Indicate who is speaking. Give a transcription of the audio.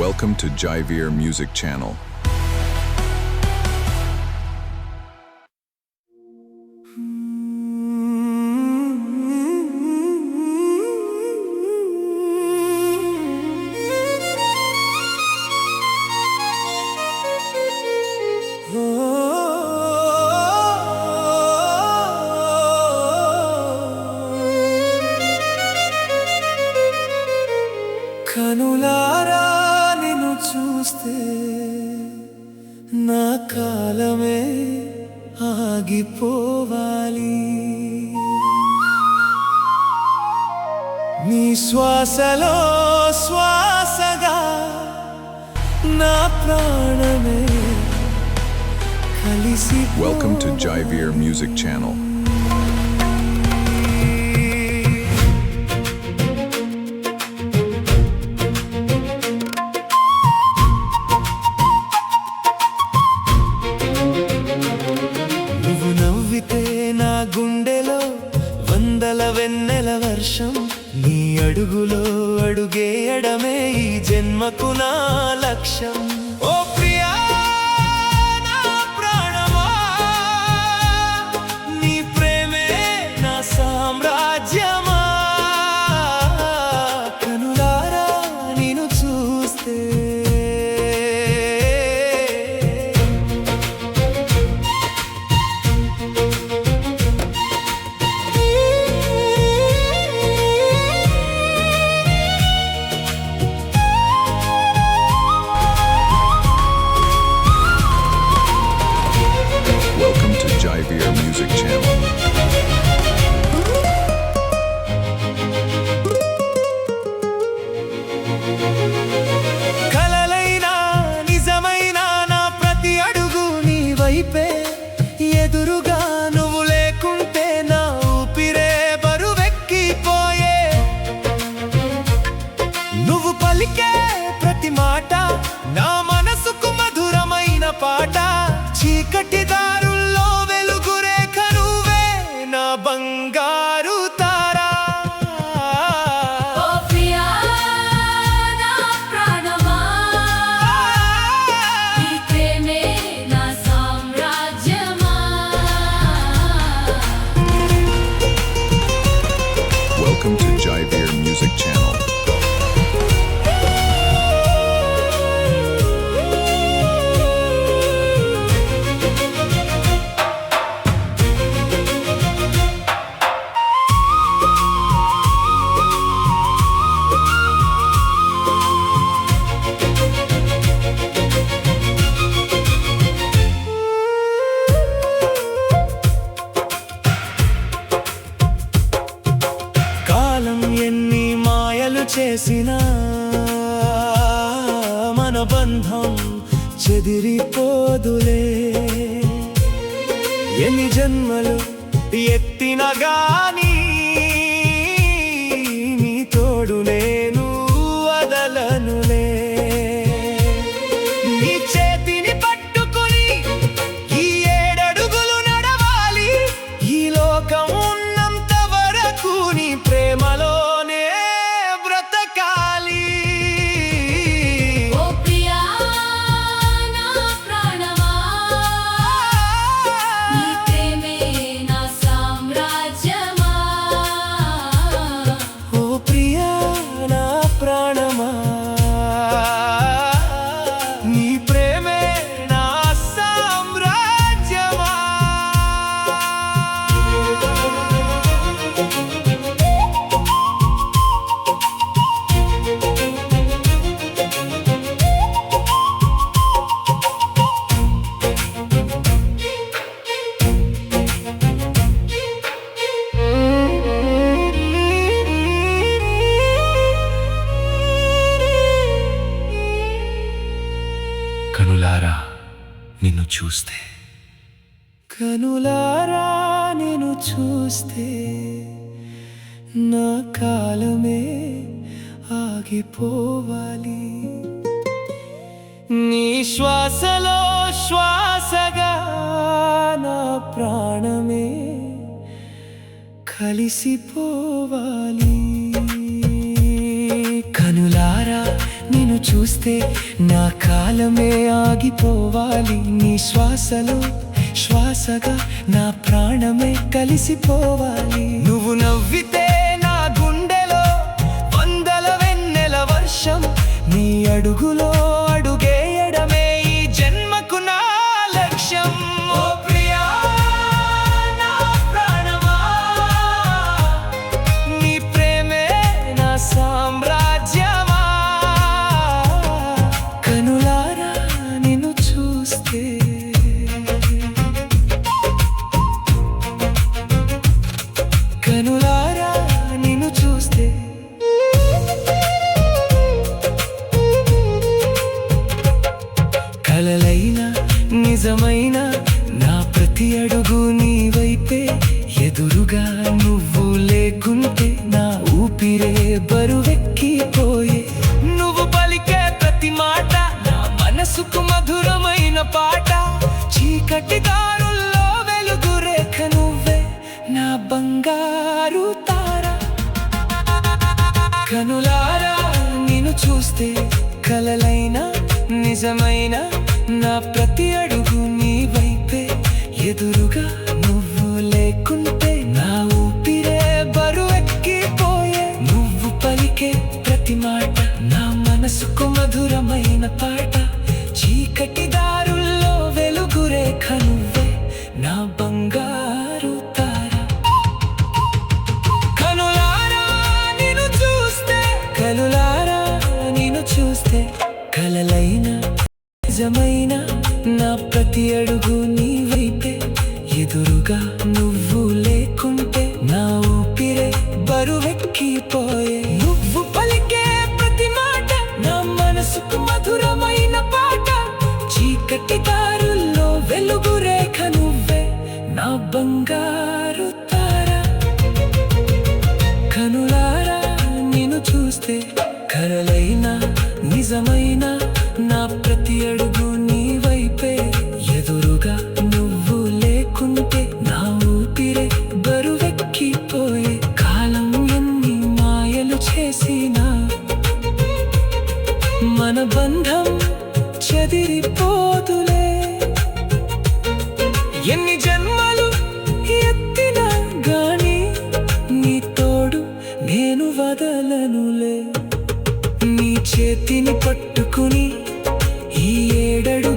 Speaker 1: Welcome to Jaivir Music Channel.
Speaker 2: కనులారా నిన్ను చూస్తే నా కాలమే ఆగిపోవాలి. నీ శ్వాసలో శ్వాసగా నా ప్రాణమే కలిసి.
Speaker 1: Welcome to Jaivir Music Channel.
Speaker 2: నా గుండెలో వందల వెన్నెల వర్షం, నీ అడుగులో అడుగేయడమే ఈ జన్మకు నా లక్ష్యం. ఓ ప్రియా నా ప్రాణమా, నీ ప్రేమే నా సామ్రాజ్యమా. కనులారా నిన్ను చూస్తే
Speaker 1: Jaivir Music Channel.
Speaker 2: కలలైనా నిజమైనా నా ప్రతి అడుగు నీ వైపే. ఎదురుగా నువ్వు లేకుంటే నా ఊపిరే బరువెక్కిపోయే. నువ్వు పలికే ప్రతి మాట నా మనసుకు మధురమైన పాట. చీకటి దారుల్లో బంగారు తారా.
Speaker 3: ఓ ప్రియా నా ప్రాణమా, నీ ప్రేమే నా సామ్రాజ్యమా.
Speaker 1: Welcome to Jaivir Music Channel.
Speaker 2: ఎన్ని మాయలు చేసినా మన బంధం చెదిరిపోదులే. ఎన్ని జన్మలు ఎత్తిన గాని నీ తోడు నేను వదలనులే. నీ చేతిని పట్టుకుని ఈ 7 అడుగులు నడవాలి. ఈ లోకం ఉన్నంత వరకు నీ ప్రేమలో కనులారా నిన్ను చూస్తే. కనులారా నిన్ను చూస్తే నా కాలమే ఆగిపోవాలి. నీ శ్వాసలో శ్వాసగా నా ప్రాణమే కలిసిపోవాలి. కనులారా నిన్ను చూస్తే చూస్తే నా కాలమే ఆగిపోవాలి. నీ శ్వాసలో శ్వాసగా నా ప్రాణమే కలిసిపోవాలి. నువ్వు నవ్వితే నా గుండెలో వందల వెన్నెల వర్షం. నీ అడుగులో అడుగేయడమే ఈ జన్మకు నా లక్ష్యం. ఓ ప్రియా నా ప్రాణమా, నీ ప్రేమే నా సామ్రాజ్యమా. కనులారా నిన్ను చూస్తే, కనులారా నిన్ను చూస్తే కలలైనా నిజమైన నా ప్రతి అడుగు నీ వైపే. ఎదురుగా నువ్వు లేకుంటే నా ఊపిరే బరువెక్కిపోయే. నువ్వు పలికే ప్రతి మాట నా మనసుకు మధురమైన పాట. చీకటి దారుల్లో వెలుగు రేఖ నువ్వే నా బంగారు తార. కనులారా నిన్ను చూస్తే కలలైనా నిజమైన నా ప్రతి అడుగు నీ వైపే. ఎదురుగా నువ్వు లేకుంటే నా ఊపిరే బరువెక్కిపోయే. నువ్వు పలికే ప్రతి మాట నా మనసుకు మధురమైన పాట. చీకటి దారుల్లో వెలుగు రేఖ నువ్వే నా బంగారు తార. కనులారా నిన్ను చూస్తే, కనులారా నిన్ను చూస్తే కలలైనా నిజమైన నా ప్రతి అడుగు నీ వైపే. ఎదురుగా నువ్వు లేకుంటే నా ఊపిరే బరువెక్కిపోయే. నువ్వు పలికే ప్రతి మాట నా మనసుకు మధురమైన పాట. చీకటి దారుల్లో వెలుగు రేఖ నువ్వే నా బంగారు తార. కనులారా నిన్ను చూస్తే కలలైనా నిజమైన నా ప్రతి అడుగు నీ వైపే. ఎదురుగా నువ్వు లేకుంటే నా ఊపిరే బరువెక్కిపోయే. కాలం ఎన్ని మాయలు చేసినా మన బంధం చెదిరిపోదులే. ఎన్ని జన్మలు ఎత్తినా గాని నీ తోడు నేను వదలనులే. నీ చేతిని పట్టుకుని ఈ 7 అడుగులు